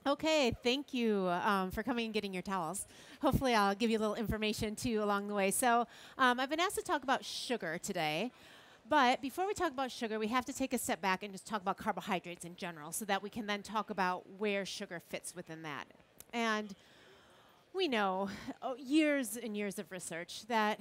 Okay, thank you for coming and getting your towels. Hopefully I'll give you a little information too along the way. So I've been asked to talk about sugar today. But before we talk about sugar, we have to take a step back and just talk about carbohydrates in general so that we can then talk about where sugar fits within that. And we know years and years of research that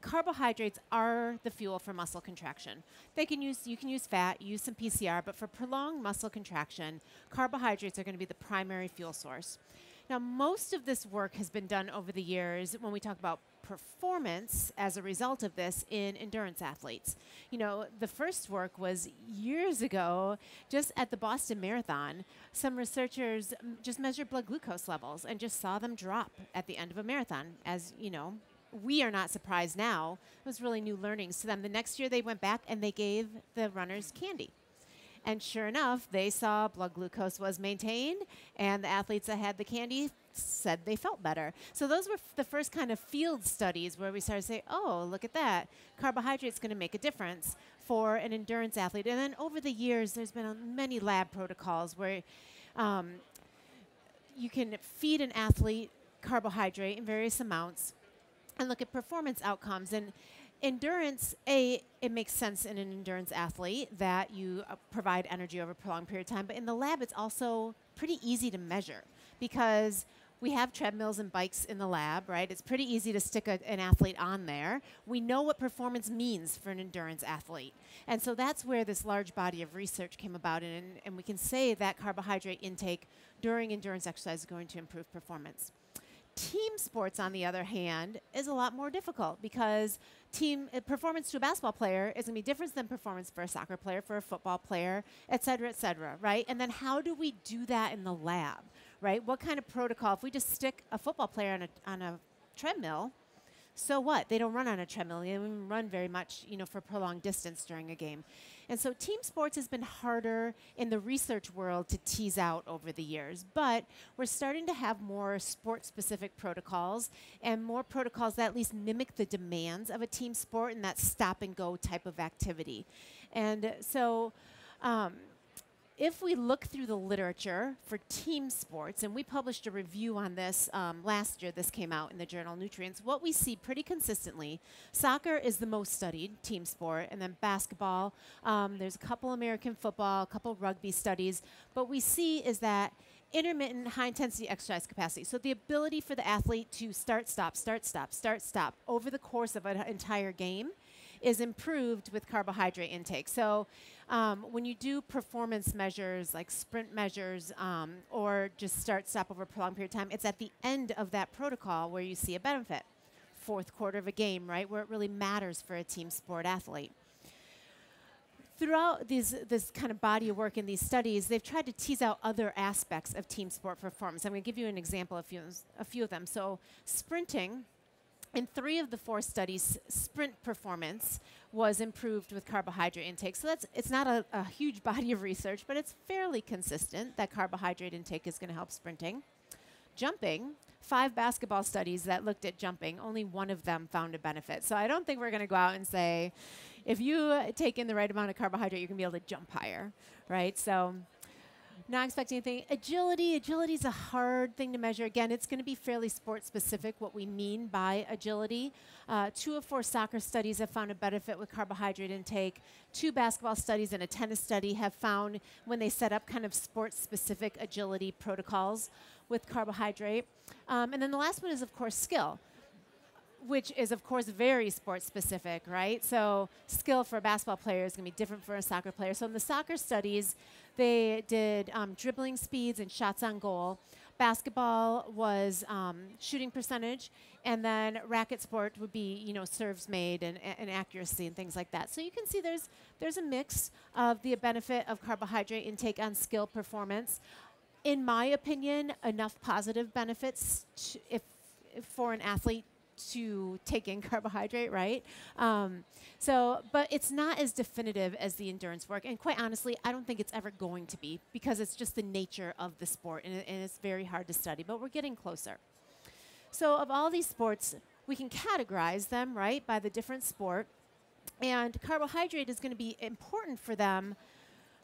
carbohydrates are the fuel for muscle contraction. You can use fat, use some PCR, but for prolonged muscle contraction, carbohydrates are going to be the primary fuel source. Now, most of this work has been done over the years when we talk about performance as a result of this in endurance athletes. The first work was years ago, just at the Boston Marathon. Some researchers just measured blood glucose levels and just saw them drop at the end of a marathon. As you know, we are not surprised now. It was really new learnings to them. The next year they went back and they gave the runners candy. And sure enough, they saw blood glucose was maintained, and the athletes that had the candy said they felt better. So those were the first kind of field studies where we started to say, oh, look at that. Carbohydrate's going to make a difference for an endurance athlete. And then over the years, there's been many lab protocols where you can feed an athlete carbohydrate in various amounts and look at performance outcomes. And endurance, it makes sense in an endurance athlete that you provide energy over a prolonged period of time. But in the lab, it's also pretty easy to measure because we have treadmills and bikes in the lab, right? It's pretty easy to stick an athlete on there. We know what performance means for an endurance athlete. And so that's where this large body of research came about. And we can say that carbohydrate intake during endurance exercise is going to improve performance. Team sports, on the other hand, is a lot more difficult because performance to a basketball player is going to be different than performance for a soccer player, for a football player, et cetera, right? And then how do we do that in the lab, right? What kind of protocol? If we just stick a football player on a treadmill, so what? They don't run on a treadmill. They don't even run very much, for prolonged distance during a game. And so team sports has been harder in the research world to tease out over the years. But we're starting to have more sport-specific protocols and more protocols that at least mimic the demands of a team sport and that stop-and-go type of activity. And so if we look through the literature for team sports, and we published a review on this last year, this came out in the journal Nutrients, what we see pretty consistently, soccer is the most studied team sport, and then basketball, there's a couple American football, a couple rugby studies, but we see is that intermittent high-intensity exercise capacity, so the ability for the athlete to start, stop, start, stop, start, stop over the course of an entire game is improved with carbohydrate intake. So when you do performance measures like sprint measures or just start, stop over a prolonged period of time, it's at the end of that protocol where you see a benefit. Fourth quarter of a game, right, where it really matters for a team sport athlete. Throughout this kind of body of work in these studies, they've tried to tease out other aspects of team sport performance. I'm going to give you an example of a few of them. So sprinting, in 3 of the 4 studies, sprint performance was improved with carbohydrate intake. So it's not a huge body of research, but it's fairly consistent that carbohydrate intake is going to help sprinting. Jumping, 5 basketball studies that looked at jumping, only 1 of them found a benefit. So I don't think we're going to go out and say, if you take in the right amount of carbohydrate, you're going to be able to jump higher, right? So not expecting anything. Agility is a hard thing to measure. Again, it's going to be fairly sport-specific what we mean by agility. 2 of 4 soccer studies have found a benefit with carbohydrate intake. 2 basketball studies and a tennis study have found when they set up kind of sport-specific agility protocols with carbohydrate. And then the last one is, of course, skill, which is, of course, very sport-specific, right? So skill for a basketball player is going to be different for a soccer player. So in the soccer studies, they did dribbling speeds and shots on goal. Basketball was shooting percentage, and then racket sport would be, serves made and accuracy and things like that. So you can see there's a mix of the benefit of carbohydrate intake on skill performance. In my opinion, enough positive benefits for an athlete to take in carbohydrate, right? But it's not as definitive as the endurance work. And quite honestly, I don't think it's ever going to be because it's just the nature of the sport and it's very hard to study, but we're getting closer. So of all these sports, we can categorize them, right, by the different sport. And carbohydrate is going to be important for them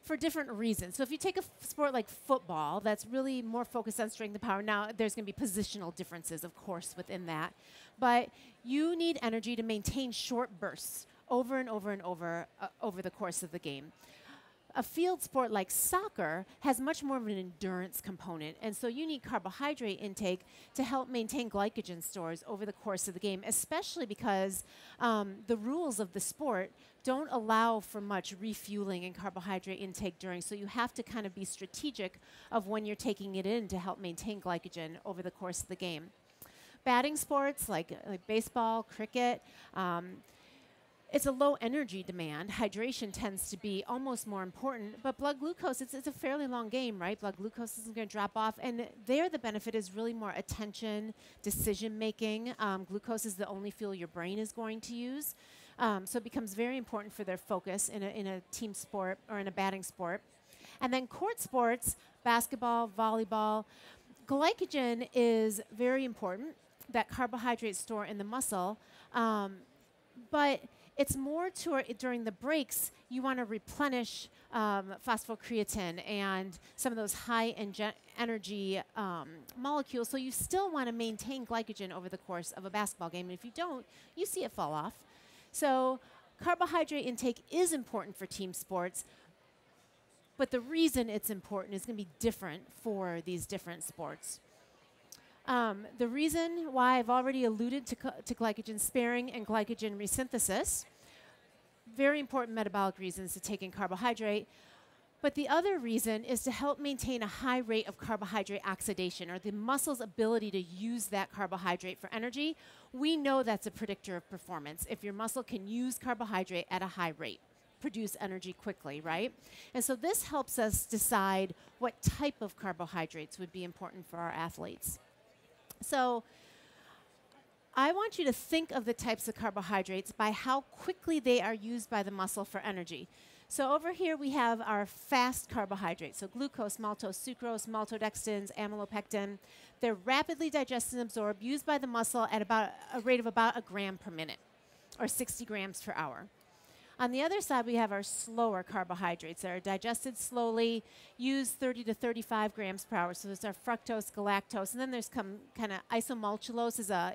for different reasons. So if you take a sport like football, that's really more focused on strength and power. Now, there's going to be positional differences, of course, within that. But you need energy to maintain short bursts over and over and over over the course of the game. A field sport like soccer has much more of an endurance component, and so you need carbohydrate intake to help maintain glycogen stores over the course of the game, especially because the rules of the sport don't allow for much refueling and carbohydrate intake during, so you have to kind of be strategic of when you're taking it in to help maintain glycogen over the course of the game. Batting sports like baseball, cricket, it's a low energy demand. Hydration tends to be almost more important, but blood glucose, it's a fairly long game, right? Blood glucose isn't going to drop off, and there the benefit is really more attention, decision making. Glucose is the only fuel your brain is going to use, so it becomes very important for their focus in a team sport or in a batting sport. And then court sports, basketball, volleyball, glycogen is very important, that carbohydrate store in the muscle, but it's more during the breaks, you want to replenish phosphocreatine and some of those high energy molecules. So you still want to maintain glycogen over the course of a basketball game. And if you don't, you see it fall off. So carbohydrate intake is important for team sports, but the reason it's important is going to be different for these different sports. The reason why I've already alluded to glycogen sparing and glycogen resynthesis, very important metabolic reasons to take in carbohydrate. But the other reason is to help maintain a high rate of carbohydrate oxidation, or the muscle's ability to use that carbohydrate for energy. We know that's a predictor of performance, if your muscle can use carbohydrate at a high rate, produce energy quickly, right? And so this helps us decide what type of carbohydrates would be important for our athletes. So I want you to think of the types of carbohydrates by how quickly they are used by the muscle for energy. So over here we have our fast carbohydrates, so glucose, maltose, sucrose, maltodextrins, amylopectin. They're rapidly digested and absorbed, used by the muscle at about a rate of about 1 gram per minute, or 60 grams per hour. On the other side, we have our slower carbohydrates that are digested slowly, used 30 to 35 grams per hour. So there's our fructose, galactose, and then there's kind of isomalt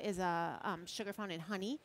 is a sugar found in honey,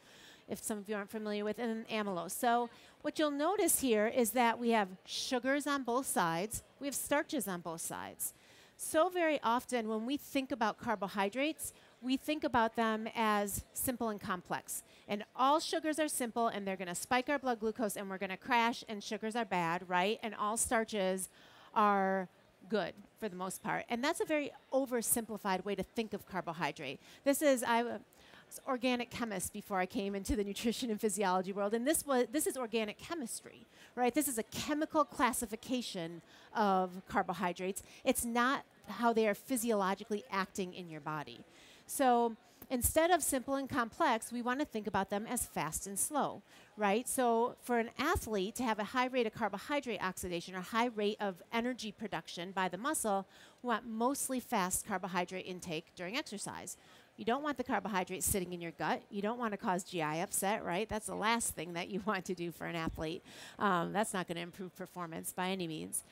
if some of you aren't familiar with, and then amylose. So what you'll notice here is that we have sugars on both sides, we have starches on both sides. So very often when we think about carbohydrates, we think about them as simple and complex. And all sugars are simple, and they're going to spike our blood glucose, and we're going to crash, and sugars are bad, right? And all starches are good for the most part. And that's a very oversimplified way to think of carbohydrate. I was organic chemist before I came into the nutrition and physiology world, and this is organic chemistry, right? This is a chemical classification of carbohydrates. It's not how they are physiologically acting in your body. So instead of simple and complex, we want to think about them as fast and slow, right? So for an athlete to have a high rate of carbohydrate oxidation or high rate of energy production by the muscle, we want mostly fast carbohydrate intake during exercise. You don't want the carbohydrates sitting in your gut. You don't want to cause GI upset, right? That's the last thing that you want to do for an athlete. That's not going to improve performance by any means.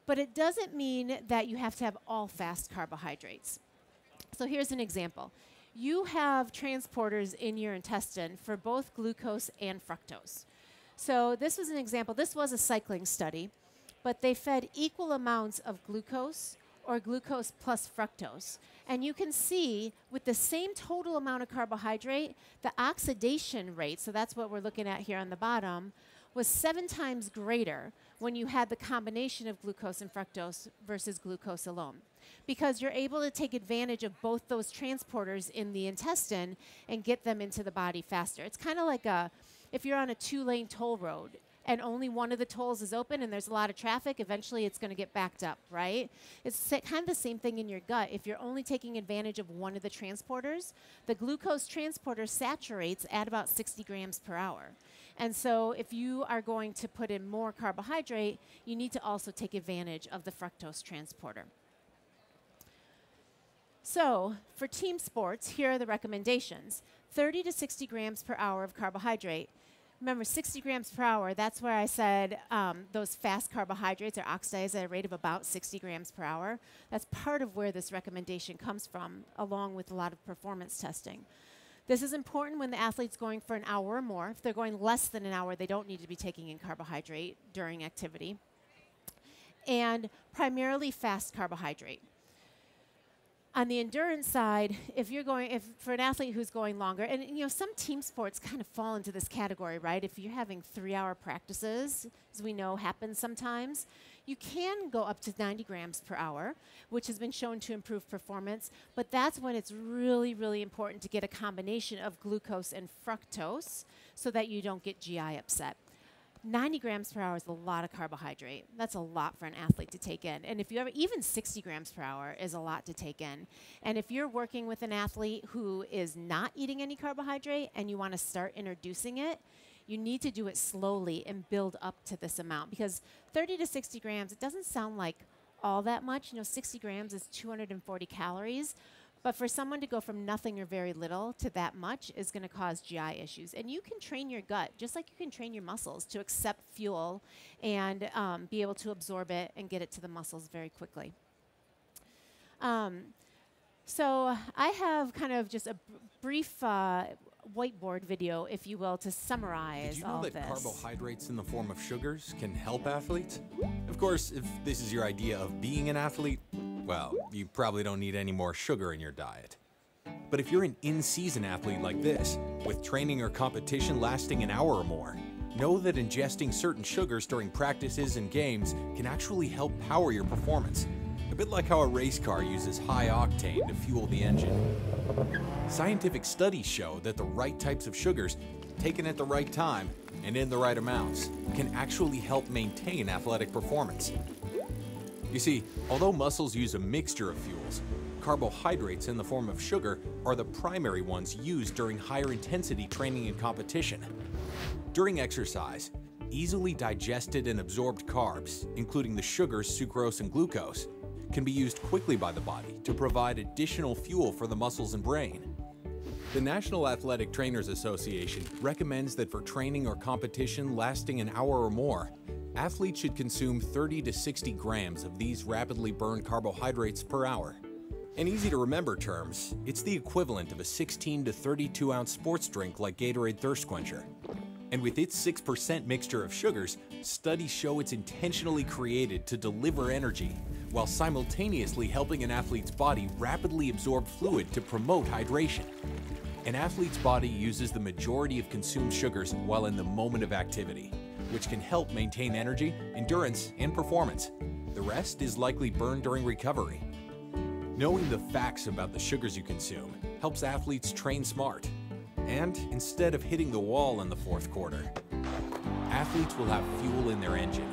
But it doesn't mean that you have to have all fast carbohydrates. So here's an example. You have transporters in your intestine for both glucose and fructose. So this was an example. This was a cycling study, but they fed equal amounts of glucose or glucose plus fructose. And you can see with the same total amount of carbohydrate, the oxidation rate, so that's what we're looking at here on the bottom, was 7 times greater when you had the combination of glucose and fructose versus glucose alone, because you're able to take advantage of both those transporters in the intestine and get them into the body faster. It's kind of like if you're on a 2-lane toll road and only one of the tolls is open and there's a lot of traffic, eventually it's going to get backed up, right? It's kind of the same thing in your gut. If you're only taking advantage of one of the transporters, the glucose transporter saturates at about 60 grams per hour. And so if you are going to put in more carbohydrate, you need to also take advantage of the fructose transporter. So for team sports, here are the recommendations. 30 to 60 grams per hour of carbohydrate. remember 60 grams per hour, that's where I said those fast carbohydrates are oxidized at a rate of about 60 grams per hour. That's part of where this recommendation comes from, along with a lot of performance testing. This is important when the athlete's going for an hour or more. If they're going less than an hour, they don't need to be taking in carbohydrate during activity. And primarily fast carbohydrate. On the endurance side, if for an athlete who's going longer, and you know, some team sports kind of fall into this category, right? If you're having 3-hour practices, as we know happens sometimes, you can go up to 90 grams per hour, which has been shown to improve performance, but that's when it's really, really important to get a combination of glucose and fructose so that you don't get GI upset. 90 grams per hour is a lot of carbohydrate. That's a lot for an athlete to take in. And if you ever, even 60 grams per hour is a lot to take in. And if you're working with an athlete who is not eating any carbohydrate and you want to start introducing it, you need to do it slowly and build up to this amount, because 30 to 60 grams, it doesn't sound like all that much. You know, 60 grams is 240 calories. But for someone to go from nothing or very little to that much is going to cause GI issues. And you can train your gut, just like you can train your muscles, to accept fuel and be able to absorb it and get it to the muscles very quickly. So I have kind of just a brief whiteboard video, if you will, to summarize all this. Did you know that carbohydrates in the form of sugars can help athletes? Of course, if this is your idea of being an athlete, well, you probably don't need any more sugar in your diet. But if you're an in-season athlete like this, with training or competition lasting an hour or more, know that ingesting certain sugars during practices and games can actually help power your performance. A bit like how a race car uses high octane to fuel the engine. Scientific studies show that the right types of sugars, taken at the right time and in the right amounts, can actually help maintain athletic performance. You see, although muscles use a mixture of fuels, carbohydrates in the form of sugar are the primary ones used during higher intensity training and competition. During exercise, easily digested and absorbed carbs, including the sugars sucrose and glucose, can be used quickly by the body to provide additional fuel for the muscles and brain. The National Athletic Trainers Association recommends that for training or competition lasting an hour or more, athletes should consume 30 to 60 grams of these rapidly burned carbohydrates per hour. In easy to remember terms, it's the equivalent of a 16 to 32 ounce sports drink like Gatorade Thirst Quencher. And with its 6% mixture of sugars, studies show it's intentionally created to deliver energy, while simultaneously helping an athlete's body rapidly absorb fluid to promote hydration. An athlete's body uses the majority of consumed sugars while in the moment of activity, which can help maintain energy, endurance, and performance. The rest is likely burned during recovery. Knowing the facts about the sugars you consume helps athletes train smart. And instead of hitting the wall in the fourth quarter, athletes will have fuel in their engine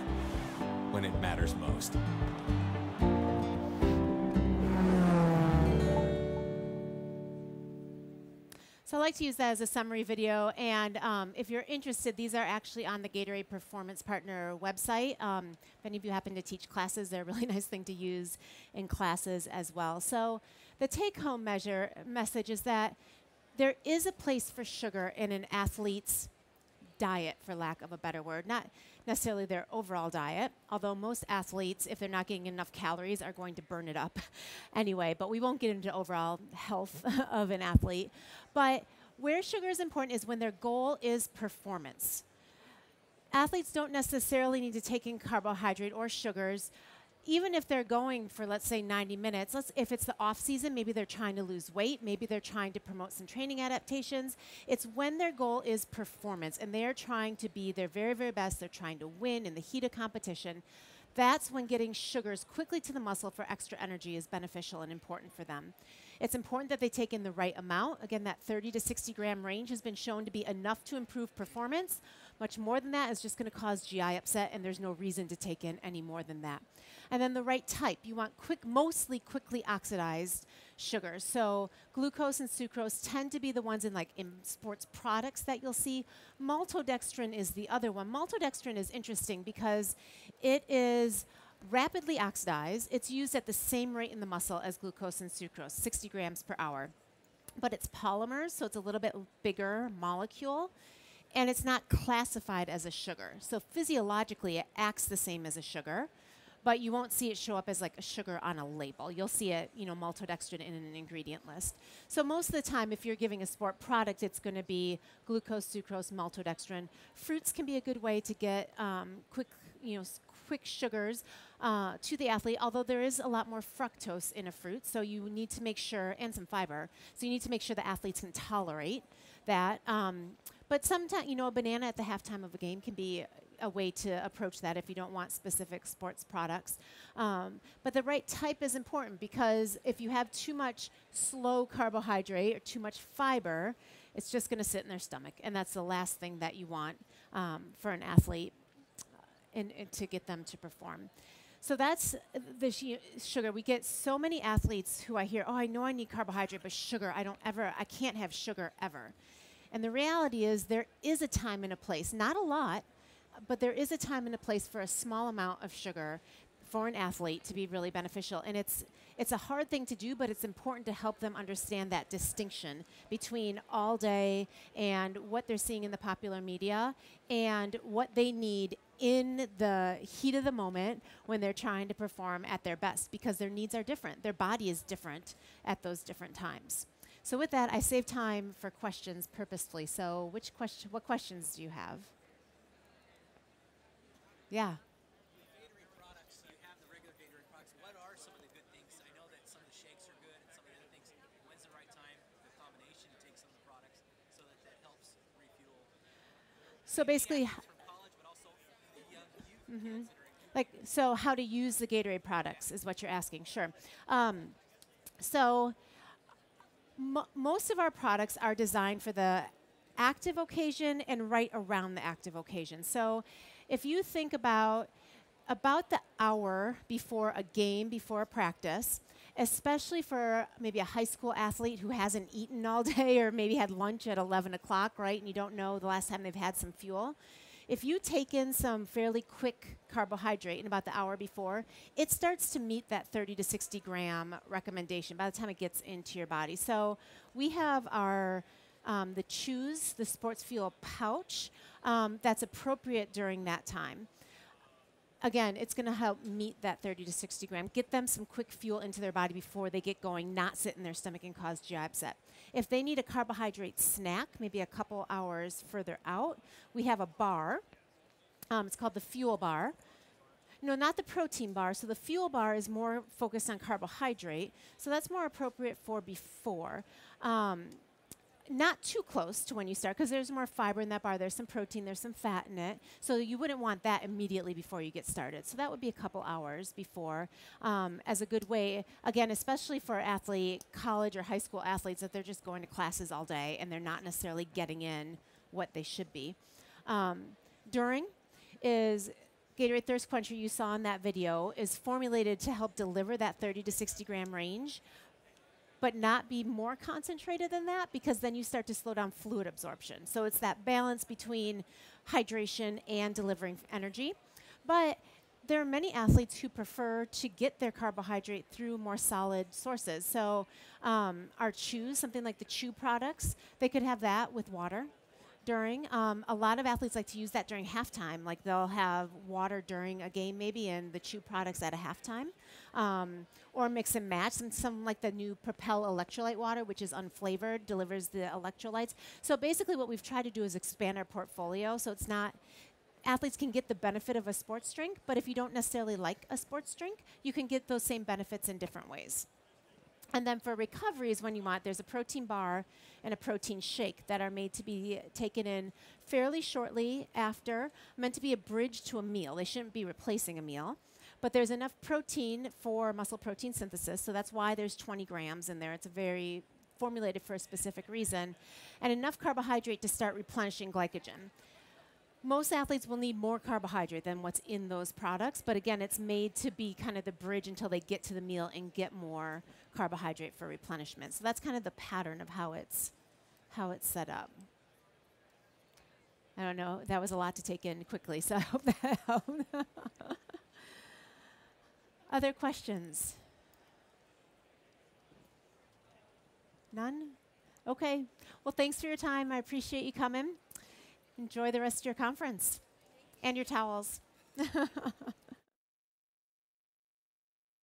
when it matters most. So I like to use that as a summary video, and if you're interested, these are actually on the Gatorade Performance Partner website. If any of you happen to teach classes, they're a really nice thing to use in classes as well. So the take-home message is that there is a place for sugar in an athlete's diet, for lack of a better word, not necessarily their overall diet, although most athletes, if they're not getting enough calories, are going to burn it up anyway, but we won't get into overall health of an athlete. But where sugar is important is when their goal is performance. Athletes don't necessarily need to take in carbohydrate or sugars, even if they're going for, let's say, 90 minutes. If it's the off season, maybe they're trying to lose weight, maybe they're trying to promote some training adaptations. It's when their goal is performance and they're trying to be their very, very best. They're trying to win in the heat of competition. That's when getting sugars quickly to the muscle for extra energy is beneficial and important for them. It's important that they take in the right amount. Again, that 30 to 60 gram range has been shown to be enough to improve performance. Much more than that is just going to cause GI upset, and there's no reason to take in any more than that. And then the right type. You want mostly quickly oxidized sugars. So glucose and sucrose tend to be the ones in sports products that you'll see. Maltodextrin is the other one. Maltodextrin is interesting because it is rapidly oxidized. It's used at the same rate in the muscle as glucose and sucrose, 60 grams per hour. But it's polymers, so it's a little bit bigger molecule. and it's not classified as a sugar. So physiologically, it acts the same as a sugar, but you won't see it show up as like a sugar on a label. You'll see it, maltodextrin in an ingredient list. So most of the time, if you're giving a sport product, it's going to be glucose, sucrose, maltodextrin. Fruits can be a good way to get quick sugars to the athlete, although there is a lot more fructose in a fruit, so you need to make sure, and some fiber, so you need to make sure the athletes can tolerate that. But sometimes, a banana at the halftime of a game can be a way to approach that if you don't want specific sports products. But the right type is important, because if you have too much slow carbohydrate or too much fiber, it's just going to sit in their stomach, and that's the last thing that you want for an athlete and to get them to perform. So that's the sugar. We get so many athletes who I hear, oh, I know I need carbohydrate, but sugar, I can't have sugar ever. And the reality is there is a time and a place, not a lot, but there is a time and a place for a small amount of sugar for an athlete to be really beneficial. And it's a hard thing to do, but it's important to help them understand that distinction between all day and what they're seeing in the popular media and what they need in the heat of the moment when they're trying to perform at their best, because their needs are different. Their body is different at those different times. So with that, I save time for questions purposefully. So what questions do you have? Yeah. Gatorade products, you have the regular Gatorade products. What are some of the good things? I know that some of the shakes are good and some of the other things. When's the right time, the combination, to take some of the products so that that helps refuel? So basically, From college, but also the young youth so how to use the Gatorade products is what you're asking. Sure. Most of our products are designed for the active occasion and right around the active occasion. So if you think about the hour before a game, before a practice, especially for maybe a high school athlete who hasn't eaten all day or maybe had lunch at 11 o'clock, right, and you don't know the last time they've had some fuel, if you take in some fairly quick carbohydrate in about the hour before, it starts to meet that 30 to 60 gram recommendation by the time it gets into your body. So we have our the Choose, the sports fuel pouch, that's appropriate during that time. Again, it's going to help meet that 30 to 60 gram, get them some quick fuel into their body before they get going, not sit in their stomach and cause GI upset. If they need a carbohydrate snack, maybe a couple hours further out, we have a bar. It's called the Fuel Bar. No, not the protein bar. So the Fuel Bar is more focused on carbohydrate. So that's more appropriate for before. Not too close to when you start, because there's more fiber in that bar. There's some protein, there's some fat in it. So you wouldn't want that immediately before you get started. So that would be a couple hours before as a good way, again, especially for college or high school athletes, that they're just going to classes all day and they're not necessarily getting in what they should be. During is Gatorade Thirst Quencher you saw in that video is formulated to help deliver that 30 to 60 gram range, but not be more concentrated than that, because then you start to slow down fluid absorption. So it's that balance between hydration and delivering energy. But there are many athletes who prefer to get their carbohydrate through more solid sources. So our Chews, something like the Chew products, they could have that with water during. A lot of athletes like to use that during halftime. Like they'll have water during a game maybe and the Chew products at a halftime. Or mix and match. Some like the new Propel electrolyte water, which is unflavored, delivers the electrolytes. So basically what we've tried to do is expand our portfolio. So it's not, athletes can get the benefit of a sports drink, but if you don't necessarily like a sports drink, you can get those same benefits in different ways. And then for recovery is when you want, there's a protein bar and a protein shake that are made to be taken in fairly shortly after, meant to be a bridge to a meal. They shouldn't be replacing a meal. But there's enough protein for muscle protein synthesis, so that's why there's 20 grams in there. It's very formulated for a specific reason. And enough carbohydrate to start replenishing glycogen. Most athletes will need more carbohydrate than what's in those products, but again, it's made to be kind of the bridge until they get to the meal and get more carbohydrate for replenishment. So that's kind of the pattern of how it's set up. I don't know, that was a lot to take in quickly, so I hope that helped. Other questions? None? Okay. Well, thanks for your time. I appreciate you coming. Enjoy the rest of your conference and your towels.